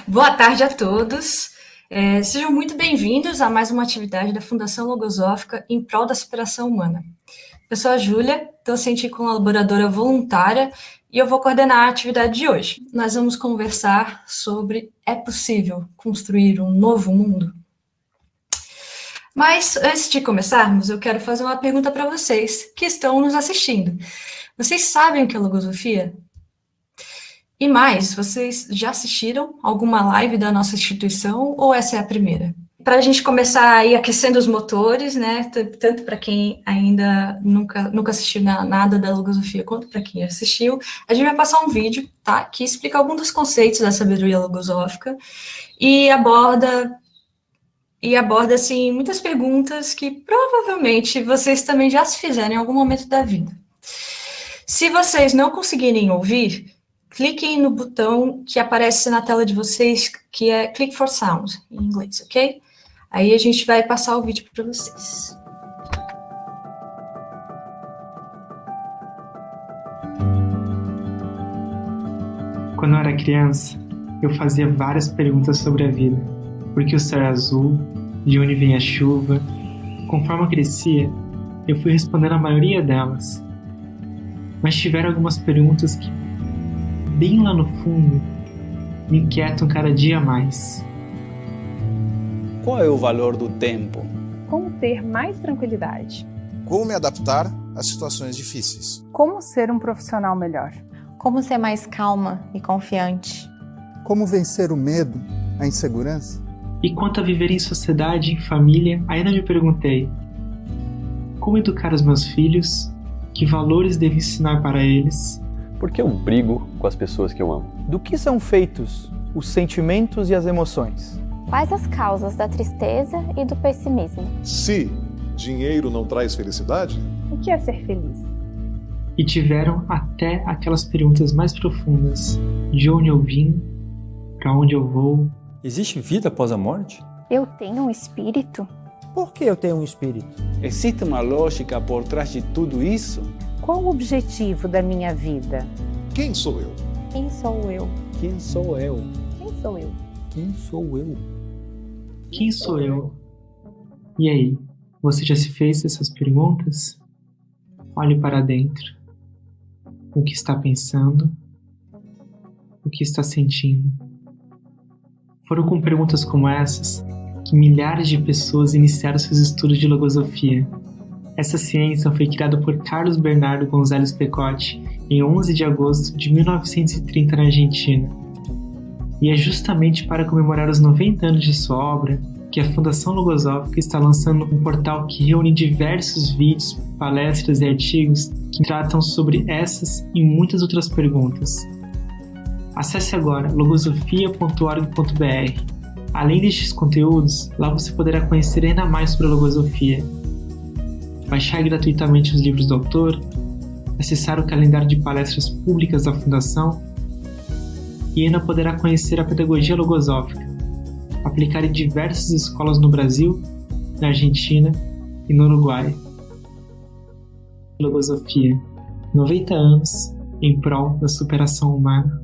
Boa tarde a todos. Sejam muito bem-vindos a mais uma atividade da Fundação Logosófica em prol da superação humana. Eu sou a Júlia, docente e colaboradora voluntária, e eu vou coordenar a atividade de hoje. Nós vamos conversar sobre: é possível construir um novo mundo? Mas, antes de começarmos, eu quero fazer uma pergunta para vocês que estão nos assistindo. Vocês sabem o que é logosofia? E mais, vocês já assistiram alguma live da nossa instituição ou essa é a primeira? Para a gente começar aí aquecendo os motores, né, tanto para quem ainda nunca assistiu nada da logosofia, quanto para quem assistiu, a gente vai passar um vídeo, tá, que explica alguns dos conceitos da sabedoria logosófica e aborda assim, muitas perguntas que provavelmente vocês também já se fizeram em algum momento da vida. Se vocês não conseguirem ouvir, cliquem no botão que aparece na tela de vocês, que é Click for Sound, em inglês, ok? Aí a gente vai passar o vídeo para vocês. Quando eu era criança, eu fazia várias perguntas sobre a vida. Por que o céu é azul? De onde vem a chuva? Conforme eu crescia, eu fui respondendo a maioria delas. Mas tiveram algumas perguntas que, bem lá no fundo, me inquietam cada dia mais. Qual é o valor do tempo? Como ter mais tranquilidade? Como me adaptar a situações difíceis? Como ser um profissional melhor? Como ser mais calma e confiante? Como vencer o medo, a insegurança? E quanto a viver em sociedade, em família, ainda me perguntei: como educar os meus filhos? Que valores devo ensinar para eles? Por que eu brigo com as pessoas que eu amo? Do que são feitos os sentimentos e as emoções? Quais as causas da tristeza e do pessimismo? Se dinheiro não traz felicidade? O que é ser feliz? E tiveram até aquelas perguntas mais profundas: de onde eu vim? Para onde eu vou? Existe vida após a morte? Eu tenho um espírito? Por que eu tenho um espírito? Existe uma lógica por trás de tudo isso? Qual o objetivo da minha vida? Quem sou eu? Quem sou eu? Quem sou eu? Quem sou eu? Quem sou eu? Quem sou eu? E aí, você já se fez essas perguntas? Olhe para dentro. O que está pensando? O que está sentindo? Foram com perguntas como essas que milhares de pessoas iniciaram seus estudos de logosofia. Essa ciência foi criada por Carlos Bernardo González Pecotti em 11 de agosto de 1930 na Argentina. E é justamente para comemorar os 90 anos de sua obra que a Fundação Logosófica está lançando um portal que reúne diversos vídeos, palestras e artigos que tratam sobre essas e muitas outras perguntas. Acesse agora logosofia.org.br. Além destes conteúdos, lá você poderá conhecer ainda mais sobre a logosofia, baixar gratuitamente os livros do autor, acessar o calendário de palestras públicas da Fundação e ainda poderá conhecer a pedagogia logosófica, aplicada em diversas escolas no Brasil, na Argentina e no Uruguai. Logosofia, 90 anos em prol da superação humana.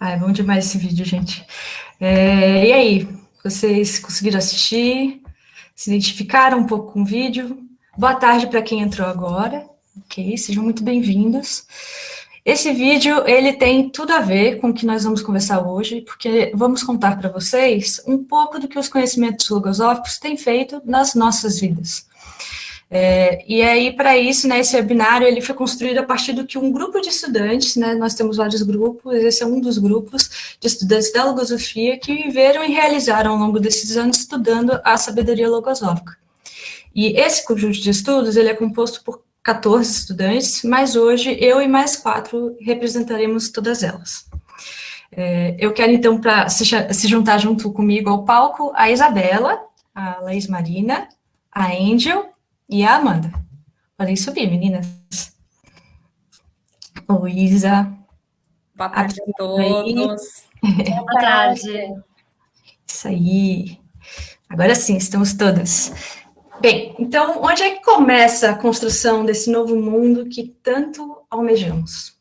É bom demais esse vídeo, gente. E aí, vocês conseguiram assistir? Se identificaram um pouco com o vídeo? Boa tarde para quem entrou agora. Ok, sejam muito bem-vindos. Esse vídeo, ele tem tudo a ver com o que nós vamos conversar hoje, porque vamos contar para vocês um pouco do que os conhecimentos logosóficos têm feito nas nossas vidas. E aí, para isso, né, esse webinário ele foi construído a partir do que um grupo de estudantes, né, nós temos vários grupos, esse é um dos grupos de estudantes da logosofia que viveram e realizaram ao longo desses anos estudando a sabedoria logosófica. E esse conjunto de estudos ele é composto por 14 estudantes, mas hoje eu e mais 4 representaremos todas elas. Eu quero, então, para se juntar junto comigo ao palco, a Isabela, a Laís Marina, a Angel e a Amanda. Podem subir, meninas. Oi, Isa. Boa tarde a todos. Boa tarde. Isso aí. Agora sim, estamos todas. Bem, então, onde é que começa a construção desse novo mundo que tanto almejamos?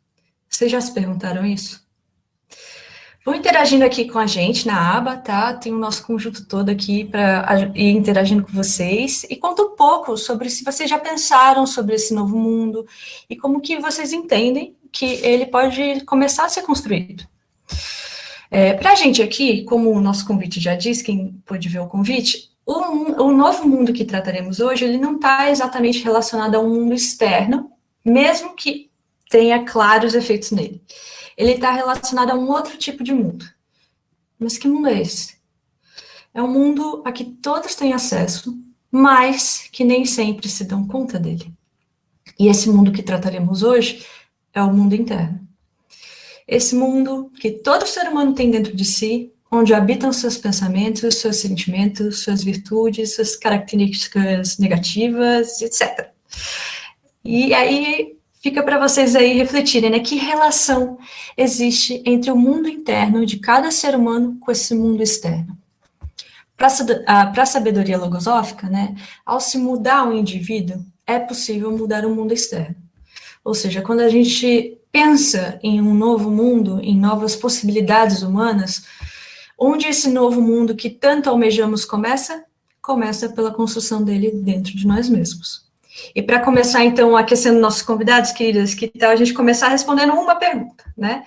Vocês já se perguntaram isso? Vão interagindo aqui com a gente na aba, tá? Tem o nosso conjunto todo aqui para ir interagindo com vocês. E conta um pouco sobre se vocês já pensaram sobre esse novo mundo e como que vocês entendem que ele pode começar a ser construído. Para a gente aqui, como o nosso convite já diz, quem pôde ver o convite, o novo mundo que trataremos hoje, ele não está exatamente relacionado a um mundo externo, mesmo que tenha claros efeitos nele. Ele está relacionado a um outro tipo de mundo. Mas que mundo é esse? É um mundo a que todos têm acesso, mas que nem sempre se dão conta dele. E esse mundo que trataremos hoje é o mundo interno. Esse mundo que todo ser humano tem dentro de si, onde habitam seus pensamentos, seus sentimentos, suas virtudes, suas características negativas, etc. E aí fica para vocês aí refletirem, né? Que relação existe entre o mundo interno de cada ser humano com esse mundo externo? Para a sabedoria logosófica, né? Ao se mudar um indivíduo, é possível mudar o mundo externo. Ou seja, quando a gente pensa em um novo mundo, em novas possibilidades humanas, onde esse novo mundo que tanto almejamos começa? Começa pela construção dele dentro de nós mesmos. E para começar, então, aquecendo nossos convidados, queridas, que tal a gente começar respondendo uma pergunta, né?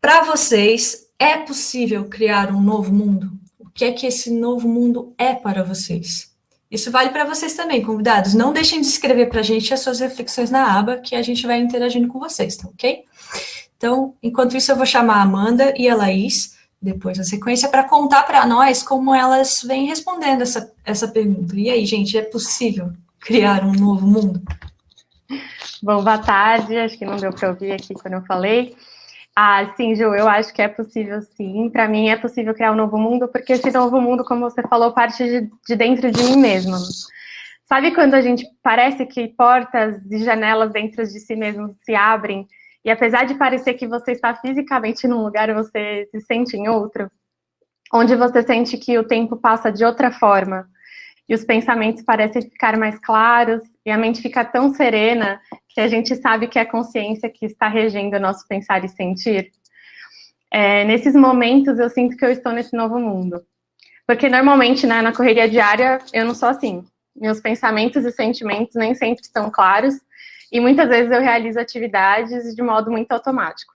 Para vocês, é possível criar um novo mundo? O que é que esse novo mundo é para vocês? Isso vale para vocês também, convidados. Não deixem de escrever para a gente as suas reflexões na aba, que a gente vai interagindo com vocês, tá ok? Então, enquanto isso, eu vou chamar a Amanda e a Laís, depois na sequência, para contar para nós como elas vêm respondendo essa pergunta. E aí, gente, é possível criar um novo mundo? Bom, boa tarde, acho que não deu para ouvir aqui quando eu falei. Sim, Ju, eu acho que é possível sim, para mim é possível criar um novo mundo, porque esse novo mundo, como você falou, parte de dentro de mim mesma. Sabe quando a gente parece que portas e janelas dentro de si mesmo se abrem, e apesar de parecer que você está fisicamente num lugar, você se sente em outro? Onde você sente que o tempo passa de outra forma, e os pensamentos parecem ficar mais claros, e a mente fica tão serena que a gente sabe que é a consciência que está regendo o nosso pensar e sentir. Nesses momentos eu sinto que eu estou nesse novo mundo. Porque normalmente, né, na correria diária, eu não sou assim. Meus pensamentos e sentimentos nem sempre estão claros, e muitas vezes eu realizo atividades de modo muito automático.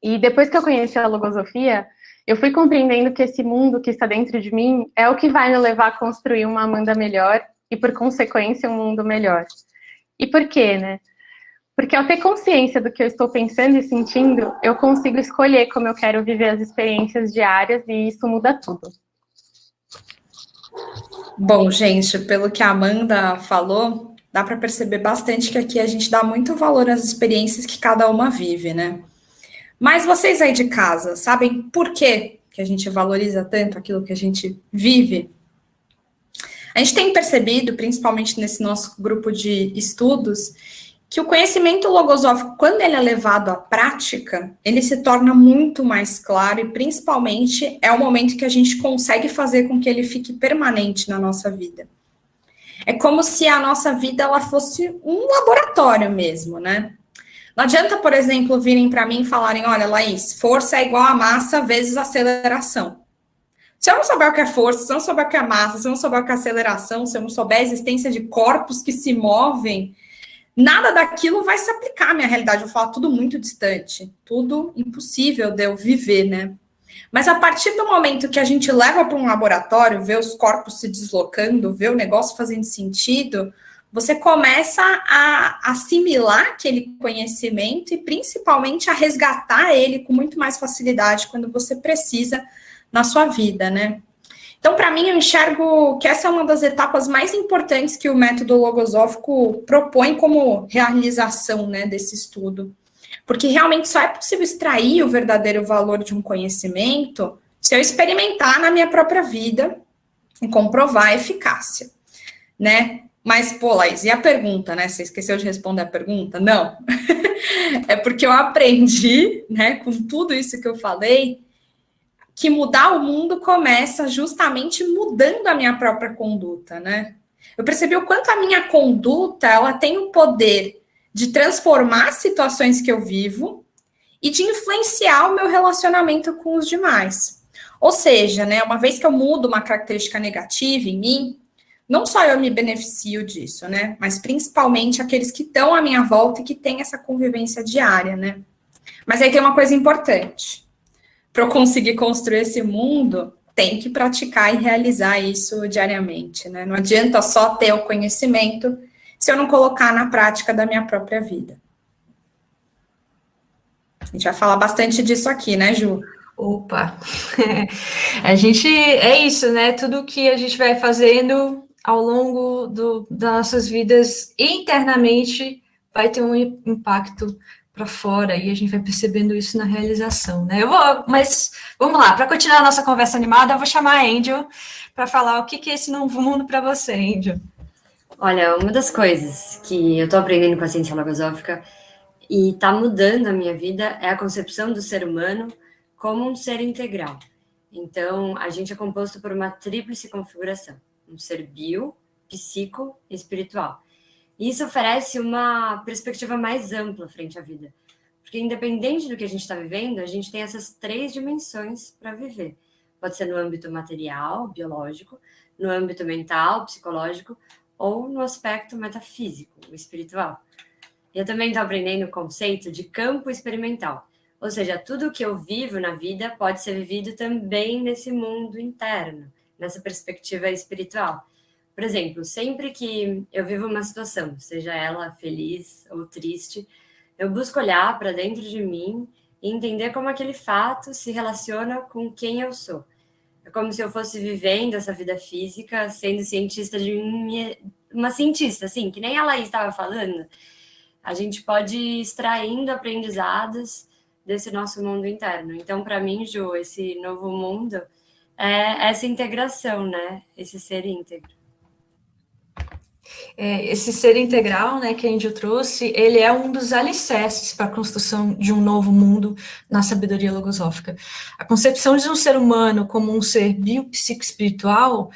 E depois que eu conheci a logosofia, eu fui compreendendo que esse mundo que está dentro de mim é o que vai me levar a construir uma Amanda melhor e, por consequência, um mundo melhor. E por quê, né? Porque ao ter consciência do que eu estou pensando e sentindo, eu consigo escolher como eu quero viver as experiências diárias e isso muda tudo. Bom, gente, pelo que a Amanda falou, dá para perceber bastante que aqui a gente dá muito valor às experiências que cada uma vive, né? Mas vocês aí de casa, sabem por que a gente valoriza tanto aquilo que a gente vive? A gente tem percebido, principalmente nesse nosso grupo de estudos, que o conhecimento logosófico, quando ele é levado à prática, ele se torna muito mais claro e, principalmente, é o momento que a gente consegue fazer com que ele fique permanente na nossa vida. É como se a nossa vida ela fosse um laboratório mesmo, né? Não adianta, por exemplo, virem para mim e falarem, olha, Laís, força é igual a massa vezes aceleração. Se eu não souber o que é força, se eu não souber o que é massa, se eu não souber o que é aceleração, se eu não souber a existência de corpos que se movem, nada daquilo vai se aplicar à minha realidade. Eu falo tudo muito distante, tudo impossível de eu viver, né? Mas a partir do momento que a gente leva para um laboratório, vê os corpos se deslocando, vê o negócio fazendo sentido, você começa a assimilar aquele conhecimento e principalmente a resgatar ele com muito mais facilidade quando você precisa na sua vida, né? Então, para mim, eu enxergo que essa é uma das etapas mais importantes que o método logosófico propõe como realização, né, desse estudo. Porque realmente só é possível extrair o verdadeiro valor de um conhecimento se eu experimentar na minha própria vida e comprovar a eficácia, né? Mas, pô, Laís, e a pergunta, né? Você esqueceu de responder a pergunta? Não. É porque eu aprendi, né, com tudo isso que eu falei, que mudar o mundo começa justamente mudando a minha própria conduta, né? Eu percebi o quanto a minha conduta, ela tem o poder de transformar as situações que eu vivo e de influenciar o meu relacionamento com os demais. Ou seja, né, uma vez que eu mudo uma característica negativa em mim, não só eu me beneficio disso, né, mas principalmente aqueles que estão à minha volta e que têm essa convivência diária, né. Mas aí tem uma coisa importante. Para eu conseguir construir esse mundo, tem que praticar e realizar isso diariamente, né? Não adianta só ter o conhecimento se eu não colocar na prática da minha própria vida. A gente vai falar bastante disso aqui, né, Ju? Opa! A gente, é isso, né? Tudo que a gente vai fazendo ao longo das nossas vidas internamente vai ter um impacto para fora, e a gente vai percebendo isso na realização, né? Mas vamos lá, para continuar a nossa conversa animada, eu vou chamar a Angel para falar o que é esse novo mundo para você, Angel. Olha, uma das coisas que eu estou aprendendo com a ciência logosófica e está mudando a minha vida é a concepção do ser humano como um ser integral. Então, a gente é composto por uma tríplice configuração, um ser bio, psico e espiritual. E isso oferece uma perspectiva mais ampla frente à vida. Porque independente do que a gente está vivendo, a gente tem essas 3 dimensões para viver. Pode ser no âmbito material, biológico, no âmbito mental, psicológico, ou no aspecto metafísico, espiritual. Eu também estou aprendendo o conceito de campo experimental. Ou seja, tudo o que eu vivo na vida pode ser vivido também nesse mundo interno, nessa perspectiva espiritual. Por exemplo, sempre que eu vivo uma situação, seja ela feliz ou triste, eu busco olhar para dentro de mim e entender como aquele fato se relaciona com quem eu sou. É como se eu fosse vivendo essa vida física, sendo cientista uma cientista, assim, que nem a Laís estava falando. A gente pode ir extraindo aprendizados desse nosso mundo interno. Então, para mim, Ju, esse novo mundo é essa integração, né? Esse ser íntegro. Esse ser integral, né, que a Angel trouxe, ele é um dos alicerces para a construção de um novo mundo na sabedoria logosófica. A concepção de um ser humano como um ser biopsico-espiritual,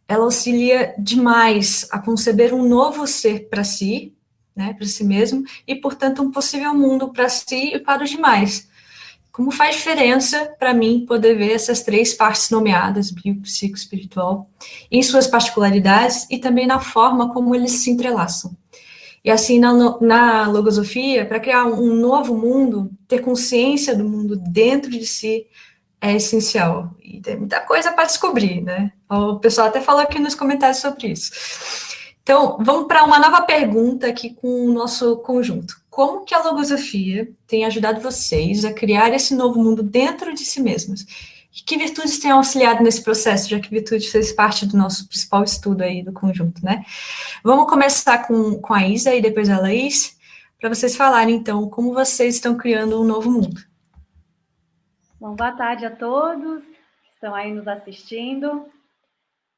ela auxilia demais a conceber um novo ser para si, né, para si mesmo, e, portanto, um possível mundo para si e para os demais. Como faz diferença para mim poder ver essas 3 partes nomeadas, bio, psico, espiritual, em suas particularidades e também na forma como eles se entrelaçam. E assim, na logosofia, para criar um novo mundo, ter consciência do mundo dentro de si é essencial. E tem muita coisa para descobrir, né? O pessoal até falou aqui nos comentários sobre isso. Então, vamos para uma nova pergunta aqui com o nosso conjunto. Como que a logosofia tem ajudado vocês a criar esse novo mundo dentro de si mesmos? E que virtudes têm auxiliado nesse processo, já que virtude fez parte do nosso principal estudo aí do conjunto, né? Vamos começar com a Isa e depois a Laís, para vocês falarem, então, como vocês estão criando um novo mundo. Bom, boa tarde a todos que estão aí nos assistindo.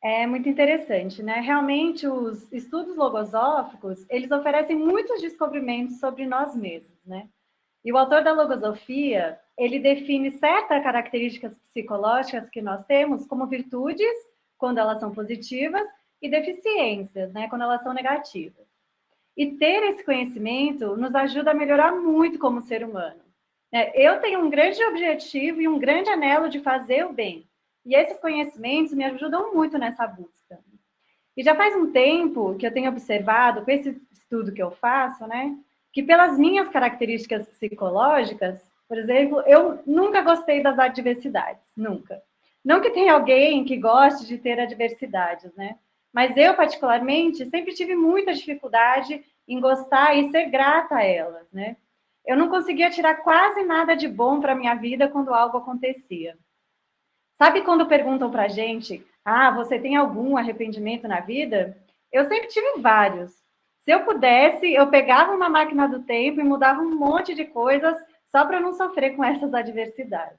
É muito interessante, né? Realmente, os estudos logosóficos, eles oferecem muitos descobrimentos sobre nós mesmos, né? E o autor da logosofia, ele define certas características psicológicas que nós temos como virtudes, quando elas são positivas, e deficiências, né? Quando elas são negativas. E ter esse conhecimento nos ajuda a melhorar muito como ser humano. Eu tenho um grande objetivo e um grande anelo de fazer o bem. E esses conhecimentos me ajudam muito nessa busca. E já faz um tempo que eu tenho observado, com esse estudo que eu faço, né, que pelas minhas características psicológicas, por exemplo, eu nunca gostei das adversidades, nunca. Não que tenha alguém que goste de ter adversidades, né, mas eu, particularmente, sempre tive muita dificuldade em gostar e ser grata a elas, né. Eu não conseguia tirar quase nada de bom para a minha vida quando algo acontecia. Sabe quando perguntam pra gente, você tem algum arrependimento na vida? Eu sempre tive vários. Se eu pudesse, eu pegava uma máquina do tempo e mudava um monte de coisas só para não sofrer com essas adversidades.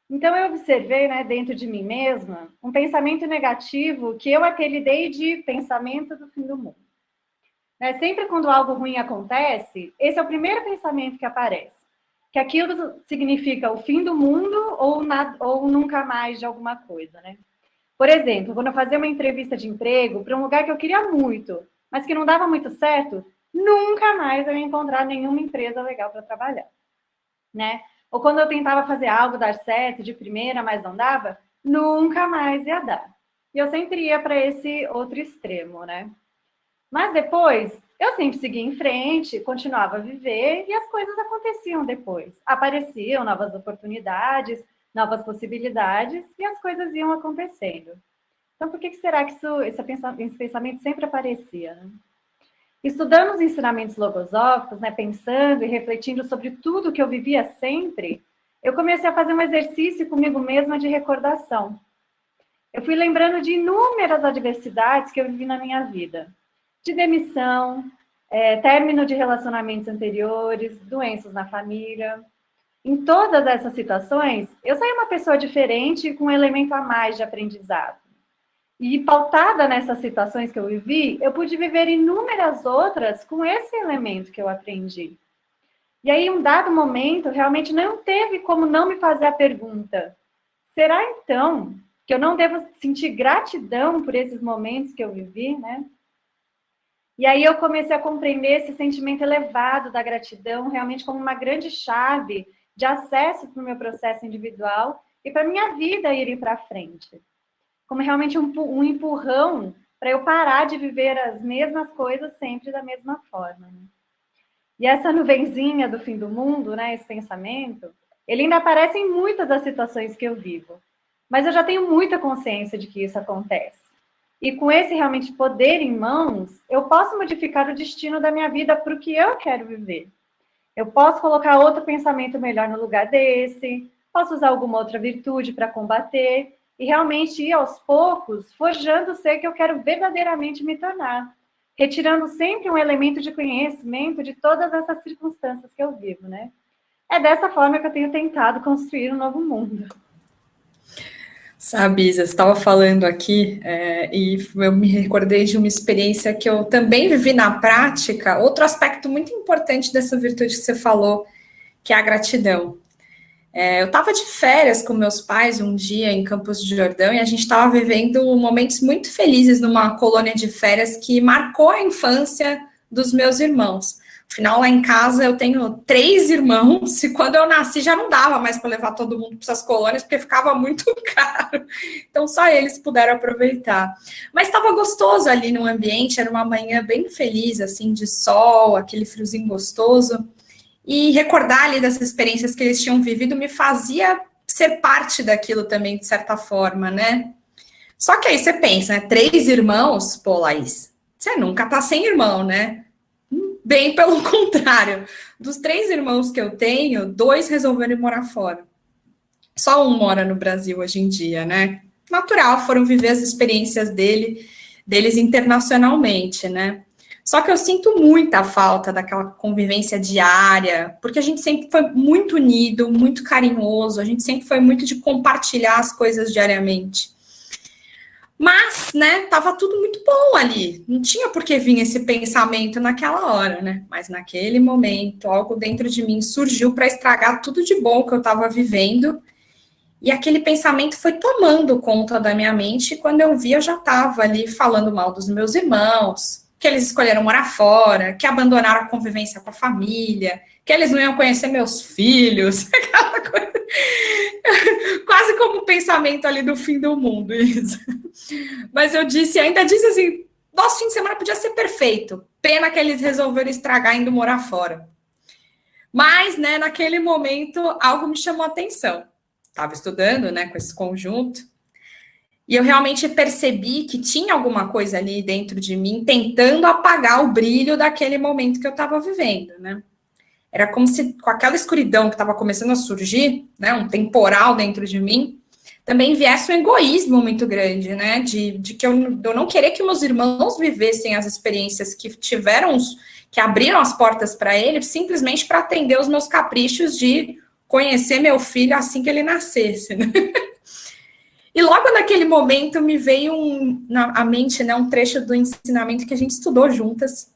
Então eu observei, né, dentro de mim mesma, um pensamento negativo que eu apelidei de pensamento do fim do mundo. Sempre quando algo ruim acontece, esse é o primeiro pensamento que aparece. que aquilo significa o fim do mundo ou nunca mais de alguma coisa, né? Por exemplo, quando eu fazia uma entrevista de emprego para um lugar que eu queria muito, mas que não dava muito certo, nunca mais eu ia encontrar nenhuma empresa legal para trabalhar, né? Ou quando eu tentava fazer algo dar certo de primeira, mas não dava, nunca mais ia dar. E eu sempre ia para esse outro extremo, né? Mas depois, eu sempre seguia em frente, continuava a viver e as coisas aconteciam depois. Apareciam novas oportunidades, novas possibilidades e as coisas iam acontecendo. Então, por que será que esse pensamento sempre aparecia, né? Estudando os ensinamentos logosóficos, né, pensando e refletindo sobre tudo que eu vivia sempre, eu comecei a fazer um exercício comigo mesma de recordação. Eu fui lembrando de inúmeras adversidades que eu vivi na minha vida. De demissão, término de relacionamentos anteriores, doenças na família. Em todas essas situações, eu saí uma pessoa diferente com um elemento a mais de aprendizado. E pautada nessas situações que eu vivi, eu pude viver inúmeras outras com esse elemento que eu aprendi. E aí, em um dado momento, realmente não teve como não me fazer a pergunta: será então que eu não devo sentir gratidão por esses momentos que eu vivi, né? E aí eu comecei a compreender esse sentimento elevado da gratidão realmente como uma grande chave de acesso para o meu processo individual e para a minha vida ir para frente. Como realmente um empurrão para eu parar de viver as mesmas coisas sempre da mesma forma, né? E essa nuvenzinha do fim do mundo, né, esse pensamento, ele ainda aparece em muitas das situações que eu vivo. Mas eu já tenho muita consciência de que isso acontece. E com esse realmente poder em mãos, eu posso modificar o destino da minha vida para o que eu quero viver. Eu posso colocar outro pensamento melhor no lugar desse, posso usar alguma outra virtude para combater e realmente ir aos poucos forjando o ser que eu quero verdadeiramente me tornar, retirando sempre um elemento de conhecimento de todas essas circunstâncias que eu vivo, né? É dessa forma que eu tenho tentado construir um novo mundo. Sabe, Isa, você estava falando aqui e eu me recordei de uma experiência que eu também vivi na prática, outro aspecto muito importante dessa virtude que você falou, que é a gratidão. Eu estava de férias com meus pais um dia em Campos do Jordão e a gente estava vivendo momentos muito felizes numa colônia de férias que marcou a infância dos meus irmãos. Afinal, lá em casa eu tenho 3 irmãos e quando eu nasci já não dava mais para levar todo mundo para essas colônias porque ficava muito caro. Então só eles puderam aproveitar. Mas estava gostoso ali no ambiente, era uma manhã bem feliz, assim, de sol, aquele friozinho gostoso. E recordar ali das experiências que eles tinham vivido me fazia ser parte daquilo também, de certa forma, né? Só que aí você pensa, né? 3 irmãos, pô, Laís, você nunca tá sem irmão, né? Bem pelo contrário. Dos 3 irmãos que eu tenho, 2 resolveram ir morar fora. Só um mora no Brasil hoje em dia, né? Natural, foram viver as experiências deles internacionalmente, né? Só que eu sinto muita falta daquela convivência diária, porque a gente sempre foi muito unido, muito carinhoso, a gente sempre foi muito de compartilhar as coisas diariamente. Mas, né, tava tudo muito bom ali, não tinha por que vir esse pensamento naquela hora, né? Mas naquele momento, algo dentro de mim surgiu para estragar tudo de bom que eu estava vivendo, e aquele pensamento foi tomando conta da minha mente, e quando eu vi, eu já estava ali falando mal dos meus irmãos, que eles escolheram morar fora, que abandonaram a convivência com a família, que eles não iam conhecer meus filhos, aquela coisa, quase como um pensamento ali do fim do mundo, isso. Mas eu ainda disse assim, nosso fim de semana podia ser perfeito, pena que eles resolveram estragar indo morar fora. Mas, né, naquele momento, algo me chamou a atenção. Estava estudando, né, com esse conjunto, e eu realmente percebi que tinha alguma coisa ali dentro de mim tentando apagar o brilho daquele momento que eu estava vivendo, né? Era como se com aquela escuridão que estava começando a surgir, né, um temporal dentro de mim, também viesse um egoísmo muito grande, né? De que eu não querer que meus irmãos vivessem as experiências que que abriram as portas para eles, simplesmente para atender os meus caprichos de conhecer meu filho assim que ele nascesse, né? E logo naquele momento me veio à mente, né, um trecho do ensinamento que a gente estudou juntas,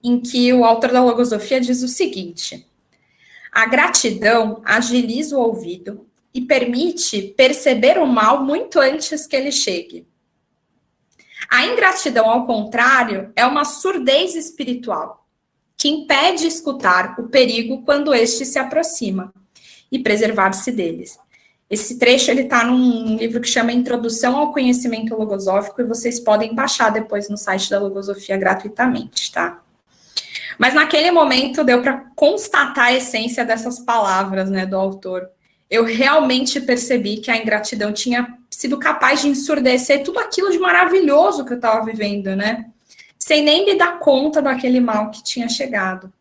em que o autor da logosofia diz o seguinte: A gratidão agiliza o ouvido e permite perceber o mal muito antes que ele chegue. A ingratidão, ao contrário, é uma surdez espiritual, que impede escutar o perigo quando este se aproxima e preservar-se deles. Esse trecho está num livro que chama Introdução ao Conhecimento Logosófico, e vocês podem baixar depois no site da Logosofia gratuitamente, tá? Mas naquele momento deu para constatar a essência dessas palavras, né, do autor. Eu realmente percebi que a ingratidão tinha sido capaz de ensurdecer tudo aquilo de maravilhoso que eu estava vivendo, né? Sem nem me dar conta daquele mal que tinha chegado.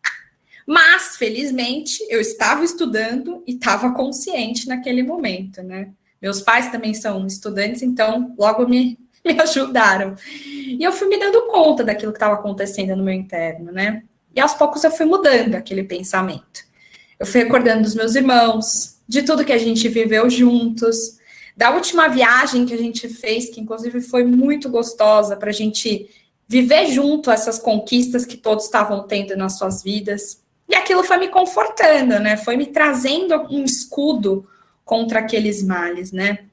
Mas, felizmente, eu estava estudando e estava consciente naquele momento, né? Meus pais também são estudantes, então logo me ajudaram. E eu fui me dando conta daquilo que estava acontecendo no meu interno, né? E aos poucos eu fui mudando aquele pensamento. Eu fui recordando dos meus irmãos, de tudo que a gente viveu juntos, da última viagem que a gente fez, que inclusive foi muito gostosa para a gente viver junto essas conquistas que todos estavam tendo nas suas vidas. E aquilo foi me confortando, né? Foi me trazendo um escudo contra aqueles males, né?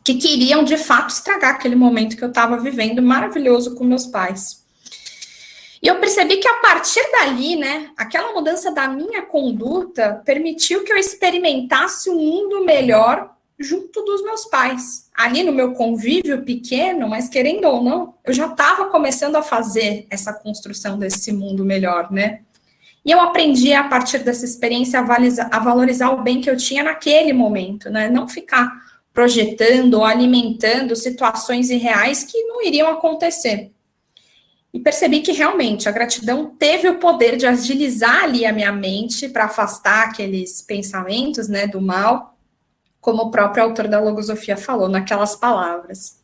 Que queriam, de fato, estragar aquele momento que eu estava vivendo maravilhoso com meus pais. E eu percebi que, a partir dali, né, aquela mudança da minha conduta permitiu que eu experimentasse um mundo melhor junto dos meus pais. Ali no meu convívio pequeno, mas querendo ou não, eu já estava começando a fazer essa construção desse mundo melhor, né? E eu aprendi, a partir dessa experiência, a valorizar o bem que eu tinha naquele momento, né? Não ficar projetando ou alimentando situações irreais que não iriam acontecer. E percebi que, realmente, a gratidão teve o poder de agilizar ali a minha mente para afastar aqueles pensamentos, né, do mal, como o próprio autor da Logosofia falou, naquelas palavras.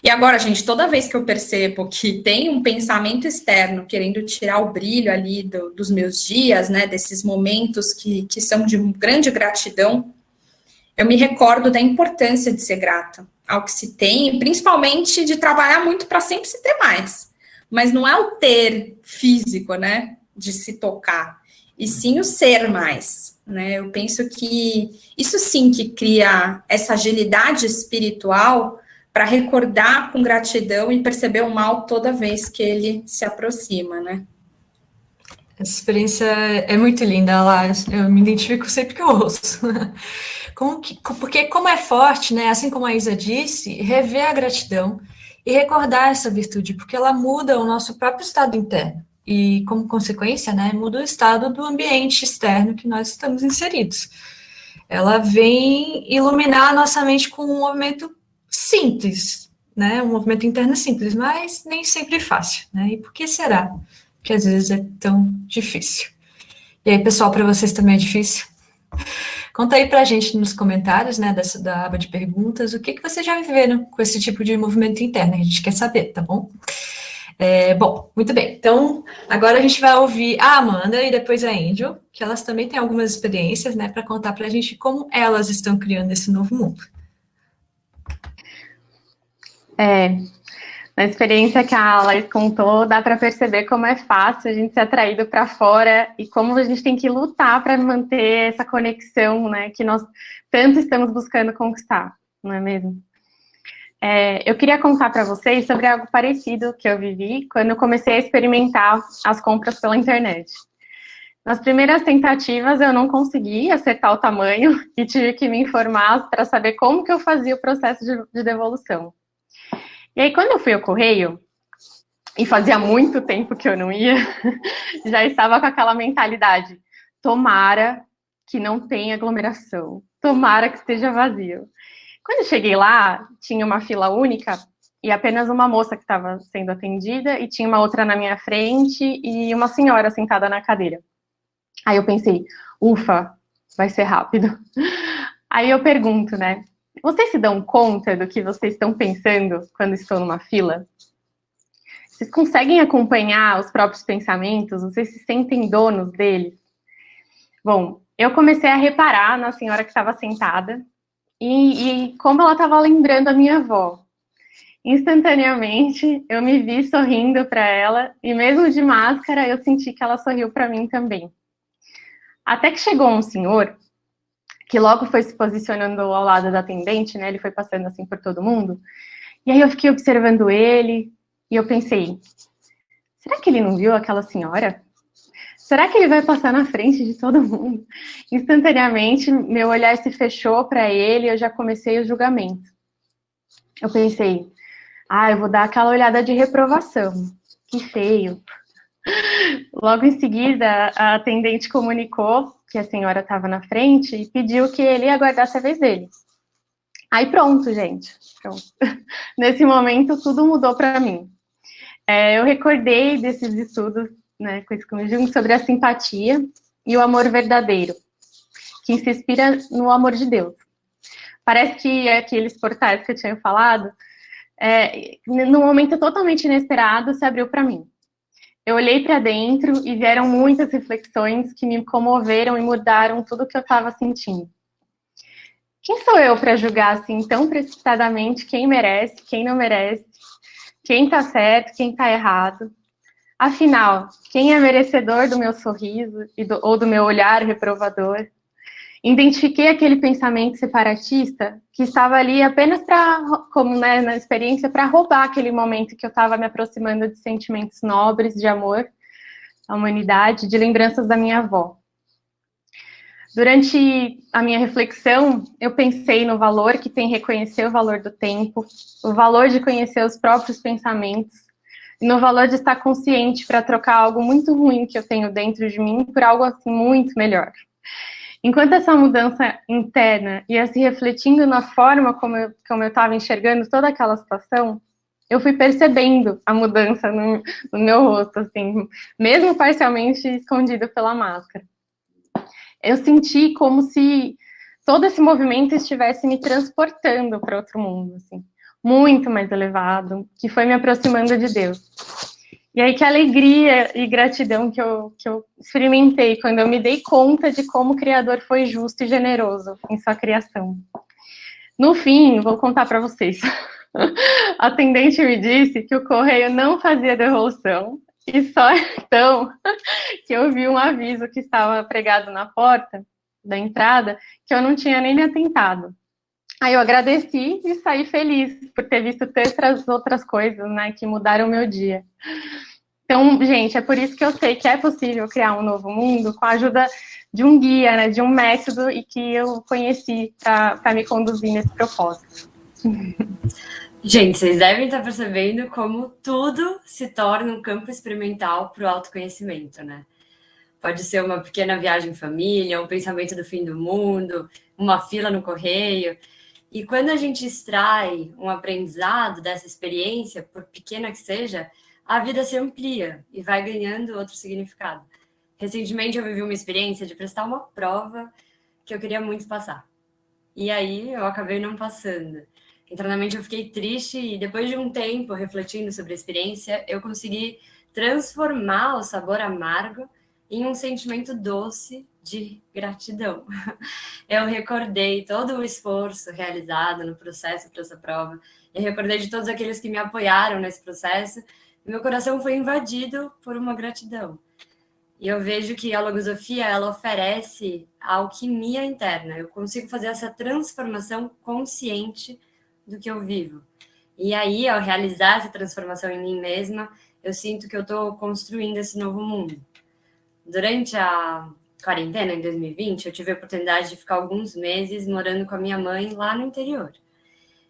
E agora, gente, toda vez que eu percebo que tem um pensamento externo querendo tirar o brilho ali dos meus dias, né, desses momentos que são de grande gratidão, eu me recordo da importância de ser grata ao que se tem, e principalmente de trabalhar muito para sempre se ter mais. Mas não é o ter físico, né, de se tocar, e sim o ser mais, né? Eu penso que isso sim que cria essa agilidade espiritual para recordar com gratidão e perceber o mal toda vez que ele se aproxima, né? Essa experiência é muito linda, lá. Eu me identifico sempre que eu ouço. Porque como é forte, né? Assim como a Isa disse, rever a gratidão e recordar essa virtude, porque ela muda o nosso próprio estado interno. E, como consequência, né, muda o estado do ambiente externo que nós estamos inseridos. Ela vem iluminar a nossa mente com um movimento simples, né? Um movimento interno simples, mas nem sempre fácil, né? E por que será que às vezes é tão difícil? E aí, pessoal, para vocês também é difícil? Conta aí pra gente nos comentários, né, da aba de perguntas, o que vocês já viveram com esse tipo de movimento interno, a gente quer saber, tá bom? Bom, muito bem, então agora a gente vai ouvir a Amanda e depois a Angel, que elas também têm algumas experiências, né, para contar pra gente como elas estão criando esse novo mundo. Na experiência que a Laís contou, dá para perceber como é fácil a gente ser atraído para fora e como a gente tem que lutar para manter essa conexão, né, que nós tanto estamos buscando conquistar, não é mesmo? Eu queria contar para vocês sobre algo parecido que eu vivi quando eu comecei a experimentar as compras pela internet. Nas primeiras tentativas, eu não consegui acertar o tamanho e tive que me informar para saber como que eu fazia o processo de devolução. E aí, quando eu fui ao correio, e fazia muito tempo que eu não ia, já estava com aquela mentalidade, tomara que não tenha aglomeração, tomara que esteja vazio. Quando eu cheguei lá, tinha uma fila única e apenas uma moça que estava sendo atendida e tinha uma outra na minha frente e uma senhora sentada na cadeira. Aí eu pensei, ufa, vai ser rápido. Aí eu pergunto, né? Vocês se dão conta do que vocês estão pensando quando estão numa fila? Vocês conseguem acompanhar os próprios pensamentos? Vocês se sentem donos deles? Bom, eu comecei a reparar na senhora que estava sentada e como ela estava lembrando a minha avó. Instantaneamente, eu me vi sorrindo para ela e mesmo de máscara, eu senti que ela sorriu para mim também. Até que chegou um senhor, que logo foi se posicionando ao lado da atendente, né? Ele foi passando assim por todo mundo. E aí eu fiquei observando ele e eu pensei, será que ele não viu aquela senhora? Será que ele vai passar na frente de todo mundo? Instantaneamente, meu olhar se fechou para ele e eu já comecei o julgamento. Eu pensei, eu vou dar aquela olhada de reprovação. Que feio. Logo em seguida, a atendente comunicou que a senhora estava na frente e pediu que ele aguardasse a vez dele. Aí pronto, gente. Pronto. Nesse momento, tudo mudou para mim. Eu recordei desses estudos, né, com esse conjunto sobre a simpatia e o amor verdadeiro, que se inspira no amor de Deus. Parece que aqueles portais que eu tinha falado, num momento totalmente inesperado, se abriu para mim. Eu olhei para dentro e vieram muitas reflexões que me comoveram e mudaram tudo o que eu estava sentindo. Quem sou eu para julgar assim tão precipitadamente quem merece, quem não merece, quem está certo, quem está errado? Afinal, quem é merecedor do meu sorriso ou do meu olhar reprovador? Identifiquei aquele pensamento separatista que estava ali apenas como né, na experiência, para roubar aquele momento que eu estava me aproximando de sentimentos nobres, de amor, à humanidade, de lembranças da minha avó. Durante a minha reflexão, eu pensei no valor que tem reconhecer o valor do tempo, o valor de conhecer os próprios pensamentos, e no valor de estar consciente para trocar algo muito ruim que eu tenho dentro de mim por algo assim muito melhor. Enquanto essa mudança interna ia se refletindo na forma como eu estava enxergando toda aquela situação, eu fui percebendo a mudança no meu rosto, assim, mesmo parcialmente escondido pela máscara. Eu senti como se todo esse movimento estivesse me transportando para outro mundo, assim, muito mais elevado, que foi me aproximando de Deus. E aí que alegria e gratidão que eu experimentei quando eu me dei conta de como o Criador foi justo e generoso em sua criação. No fim, vou contar para vocês. A atendente me disse que o correio não fazia devolução e só então que eu vi um aviso que estava pregado na porta da entrada que eu não tinha nem me atentado. Aí eu agradeci e saí feliz por ter visto tantas outras coisas, né, que mudaram o meu dia. Então, gente, é por isso que eu sei que é possível criar um novo mundo com a ajuda de um guia, né, de um método e que eu conheci para me conduzir nesse propósito. Gente, vocês devem estar percebendo como tudo se torna um campo experimental para o autoconhecimento, né? Pode ser uma pequena viagem em família, um pensamento do fim do mundo, uma fila no correio. E quando a gente extrai um aprendizado dessa experiência, por pequena que seja, a vida se amplia e vai ganhando outro significado. Recentemente eu vivi uma experiência de prestar uma prova que eu queria muito passar. E aí eu acabei não passando. Internamente eu fiquei triste e depois de um tempo refletindo sobre a experiência, eu consegui transformar o sabor amargo em um sentimento doce de gratidão. Eu recordei todo o esforço realizado no processo para essa prova. Eu recordei de todos aqueles que me apoiaram nesse processo. E meu coração foi invadido por uma gratidão. E eu vejo que a logosofia, ela oferece a alquimia interna. Eu consigo fazer essa transformação consciente do que eu vivo. E aí, ao realizar essa transformação em mim mesma, eu sinto que eu estou construindo esse novo mundo. Durante a quarentena, em 2020, eu tive a oportunidade de ficar alguns meses morando com a minha mãe lá no interior.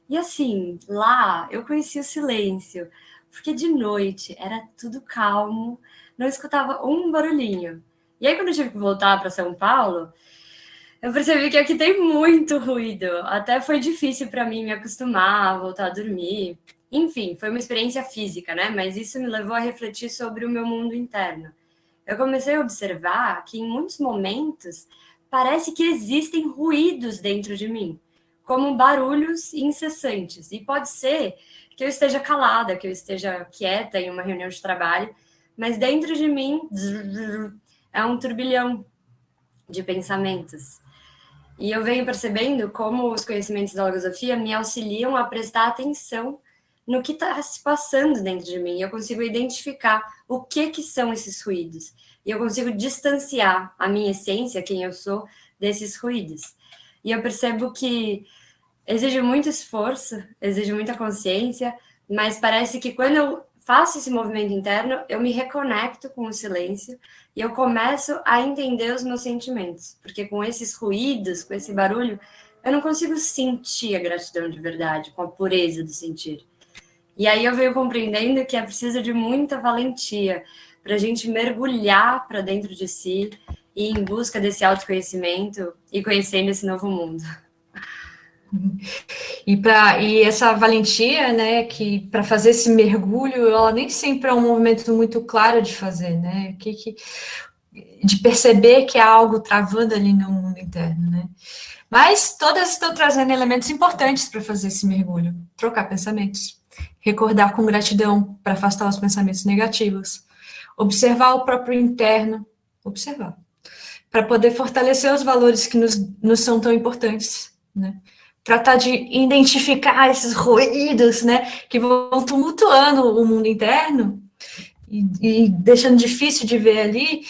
E assim, lá eu conheci o silêncio, porque de noite era tudo calmo, não escutava um barulhinho. E aí, quando eu tive que voltar para São Paulo, eu percebi que aqui tem muito ruído. Até foi difícil para mim me acostumar a voltar a dormir. Enfim, foi uma experiência física, né? Mas isso me levou a refletir sobre o meu mundo interno. Eu comecei a observar que em muitos momentos parece que existem ruídos dentro de mim, como barulhos incessantes. E pode ser que eu esteja calada, que eu esteja quieta em uma reunião de trabalho, mas dentro de mim é um turbilhão de pensamentos. E eu venho percebendo como os conhecimentos da logosofia me auxiliam a prestar atenção no que está se passando dentro de mim. Eu consigo identificar o que são esses ruídos. E eu consigo distanciar a minha essência, quem eu sou, desses ruídos. E eu percebo que exige muito esforço, exige muita consciência, mas parece que quando eu faço esse movimento interno, eu me reconecto com o silêncio e eu começo a entender os meus sentimentos. Porque com esses ruídos, com esse barulho, eu não consigo sentir a gratidão de verdade, com a pureza do sentir. E aí eu venho compreendendo que é preciso de muita valentia para a gente mergulhar para dentro de si e ir em busca desse autoconhecimento e conhecendo esse novo mundo. E essa valentia, né, que para fazer esse mergulho, ela nem sempre é um movimento muito claro de fazer, né, de perceber que há algo travando ali no mundo interno, né. Mas todas estão trazendo elementos importantes para fazer esse mergulho. Trocar pensamentos, recordar com gratidão para afastar os pensamentos negativos, observar o próprio interno, para poder fortalecer os valores que nos são tão importantes, né? Tratar de identificar esses ruídos, né, que vão tumultuando o mundo interno e deixando difícil de ver ali,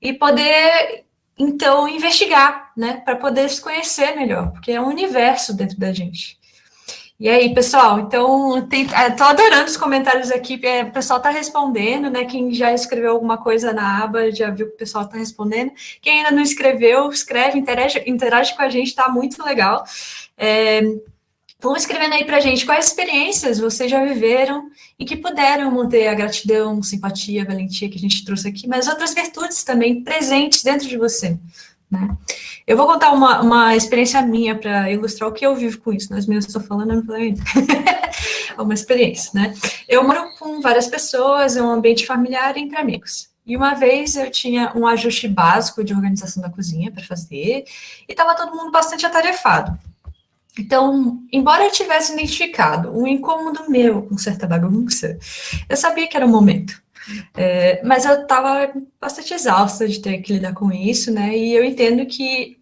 e poder, então, investigar, né, para poder se conhecer melhor, porque é um universo dentro da gente. E aí, pessoal, então, estou adorando os comentários aqui, o pessoal está respondendo, né, quem já escreveu alguma coisa na aba, já viu que o pessoal está respondendo, quem ainda não escreveu, escreve, interage com a gente, está muito legal. Vão escrevendo aí para a gente quais experiências vocês já viveram e que puderam manter a gratidão, simpatia, valentia que a gente trouxe aqui, mas outras virtudes também presentes dentro de você, né? Eu vou contar uma experiência minha para ilustrar o que eu vivo com isso. Nas minhas estou falando, eu não falei ainda. É uma experiência, né? Eu moro com várias pessoas, é um ambiente familiar entre amigos. E uma vez eu tinha um ajuste básico de organização da cozinha para fazer e estava todo mundo bastante atarefado. Então, embora eu tivesse identificado um incômodo meu com certa bagunça, eu sabia que era o momento. Mas eu estava bastante exausta de ter que lidar com isso, né? E eu entendo que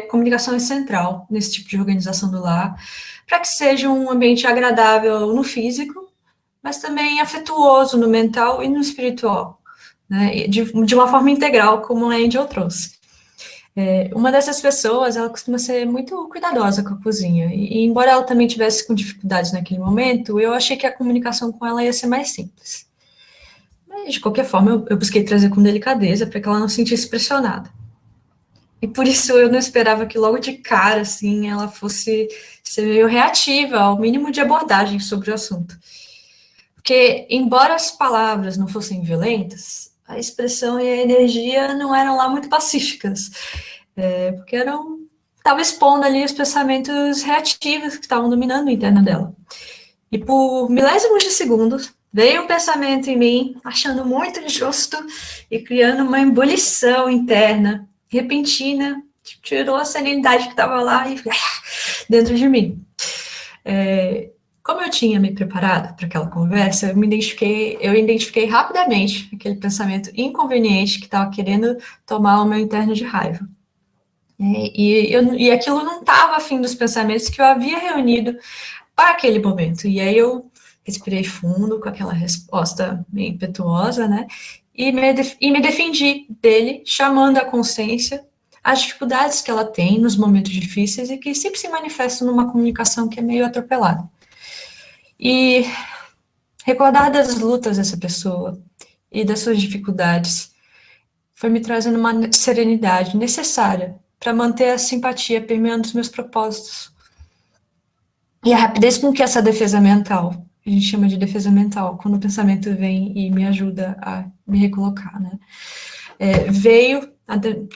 comunicação é central nesse tipo de organização do lar, para que seja um ambiente agradável no físico, mas também afetuoso no mental e no espiritual, né? De uma forma integral, como a Angel trouxe. Uma dessas pessoas, ela costuma ser muito cuidadosa com a cozinha, e embora ela também tivesse com dificuldades naquele momento, eu achei que a comunicação com ela ia ser mais simples. Mas, de qualquer forma, eu busquei trazer com delicadeza para que ela não se sentisse pressionada. E por isso eu não esperava que logo de cara, assim, ela fosse ser meio reativa ao mínimo de abordagem sobre o assunto. Porque, embora as palavras não fossem violentas, a expressão e a energia não eram lá muito pacíficas, porque estava expondo ali os pensamentos reativos que estavam dominando o interno dela. E por milésimos de segundos, veio um pensamento em mim, achando muito injusto e criando uma ebulição interna, repentina, que tirou a serenidade que estava lá e dentro de mim. Como eu tinha me preparado para aquela conversa, eu identifiquei rapidamente aquele pensamento inconveniente que estava querendo tomar o meu interno de raiva. E aquilo não estava afim dos pensamentos que eu havia reunido para aquele momento. E aí eu respirei fundo com aquela resposta meio impetuosa, né? E me defendi dele, chamando a consciência as dificuldades que ela tem nos momentos difíceis e que sempre se manifestam numa comunicação que é meio atropelada. E recordar das lutas dessa pessoa e das suas dificuldades foi me trazendo uma serenidade necessária para manter a simpatia permeando os meus propósitos. E a rapidez com que essa defesa mental, a gente chama de defesa mental, quando o pensamento vem e me ajuda a me recolocar, né?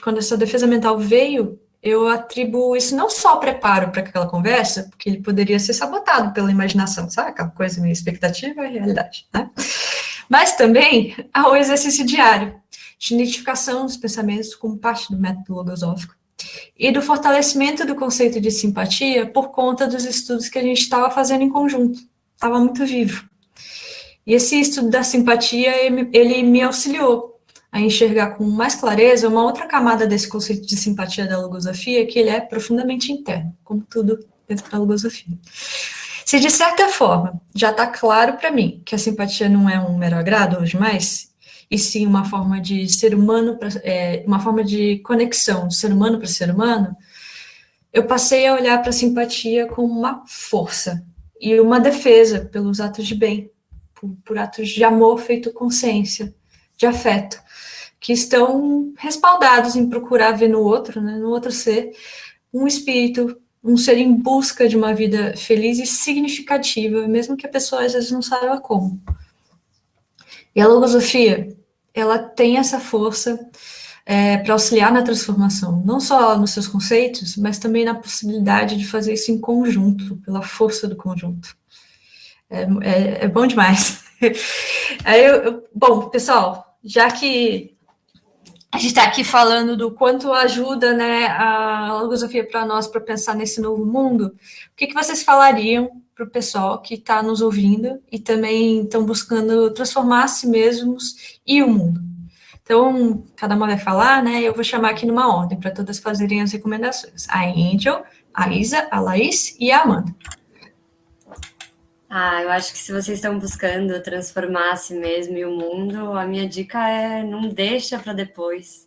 Quando essa defesa mental veio, eu atribuo isso não só ao preparo para aquela conversa, porque ele poderia ser sabotado pela imaginação, sabe? Aquela coisa meio expectativa e realidade, né? Mas também ao exercício diário de identificação dos pensamentos como parte do método logosófico e do fortalecimento do conceito de simpatia por conta dos estudos que a gente estava fazendo em conjunto. Estava muito vivo. E esse estudo da simpatia, ele me auxiliou a enxergar com mais clareza uma outra camada desse conceito de simpatia da logosofia, que ele é profundamente interno, como tudo dentro da logosofia. Se de certa forma já está claro para mim que a simpatia não é um mero agrado hoje mais, e sim uma forma de ser humano, uma forma de conexão de ser humano para ser humano, eu passei a olhar para a simpatia como uma força e uma defesa pelos atos de bem, por atos de amor feito consciência, de afeto, que estão respaldados em procurar ver no outro, né, no outro ser, um espírito, um ser em busca de uma vida feliz e significativa, mesmo que a pessoa às vezes não saiba como. E a logosofia, ela tem essa força para auxiliar na transformação, não só nos seus conceitos, mas também na possibilidade de fazer isso em conjunto, pela força do conjunto. É bom demais. Bom, pessoal, já que a gente está aqui falando do quanto ajuda, né, a logosofia para nós, para pensar nesse novo mundo, o que vocês falariam para o pessoal que está nos ouvindo e também estão buscando transformar a si mesmos e o mundo? Então, cada uma vai falar, né? Eu vou chamar aqui numa ordem para todas fazerem as recomendações. A Angel, a Isa, a Laís e a Amanda. Eu acho que se vocês estão buscando transformar a si mesmo e o mundo, a minha dica é não deixa para depois.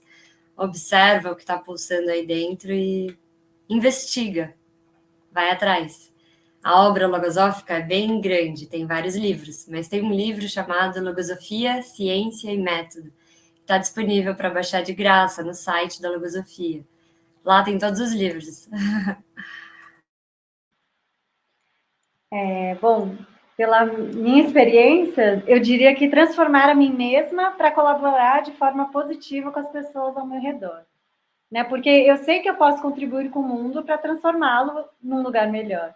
Observa o que está pulsando aí dentro e investiga. Vai atrás. A obra logosófica é bem grande, tem vários livros, mas tem um livro chamado Logosofia, Ciência e Método. Está disponível para baixar de graça no site da Logosofia. Lá tem todos os livros. Bom, pela minha experiência, eu diria que transformar a mim mesma para colaborar de forma positiva com as pessoas ao meu redor. Né? Porque eu sei que eu posso contribuir com o mundo para transformá-lo num lugar melhor.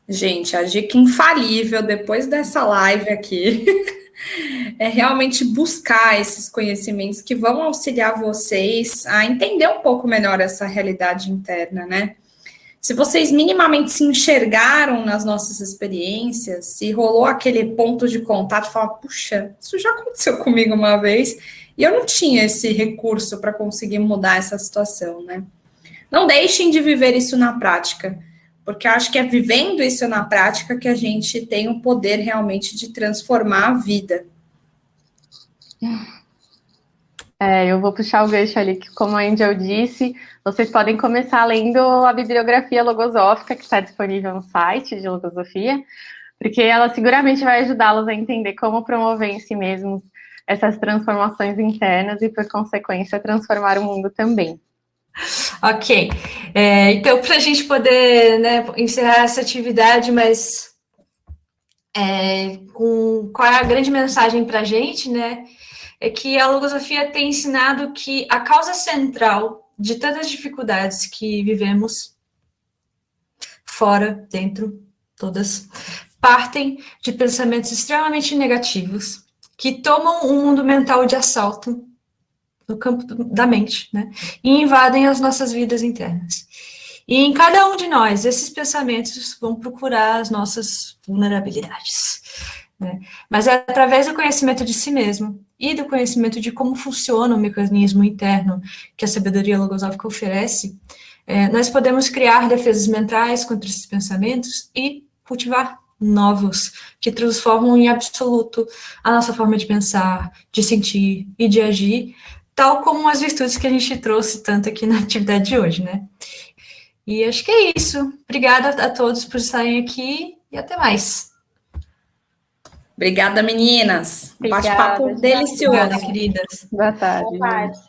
Gente, a dica infalível depois dessa live aqui é realmente buscar esses conhecimentos que vão auxiliar vocês a entender um pouco melhor essa realidade interna, né? Se vocês minimamente se enxergaram nas nossas experiências, se rolou aquele ponto de contato, fala, puxa, isso já aconteceu comigo uma vez, e eu não tinha esse recurso para conseguir mudar essa situação, né? Não deixem de viver isso na prática, porque eu acho que é vivendo isso na prática que a gente tem o poder realmente de transformar a vida. Eu vou puxar o gancho ali, que como a Angel disse, vocês podem começar lendo a bibliografia logosófica que está disponível no site de Logosofia, porque ela seguramente vai ajudá-los a entender como promover em si mesmos essas transformações internas e, por consequência, transformar o mundo também. Ok. Então, para a gente poder, né, encerrar essa atividade, mas qual é a grande mensagem para a gente, né? É que a logosofia tem ensinado que a causa central de tantas dificuldades que vivemos, fora, dentro, todas, partem de pensamentos extremamente negativos, que tomam um mundo mental de assalto no campo da mente, né? E invadem as nossas vidas internas. E em cada um de nós, esses pensamentos vão procurar as nossas vulnerabilidades, né? Mas é através do conhecimento de si mesmo e do conhecimento de como funciona o mecanismo interno que a sabedoria logosófica oferece, nós podemos criar defesas mentais contra esses pensamentos e cultivar novos, que transformam em absoluto a nossa forma de pensar, de sentir e de agir, tal como as virtudes que a gente trouxe tanto aqui na atividade de hoje, né? E acho que é isso. Obrigada a todos por estarem aqui e até mais. Obrigada, meninas. Bate-papo delicioso. Obrigada, queridas. Boa tarde. Boa tarde.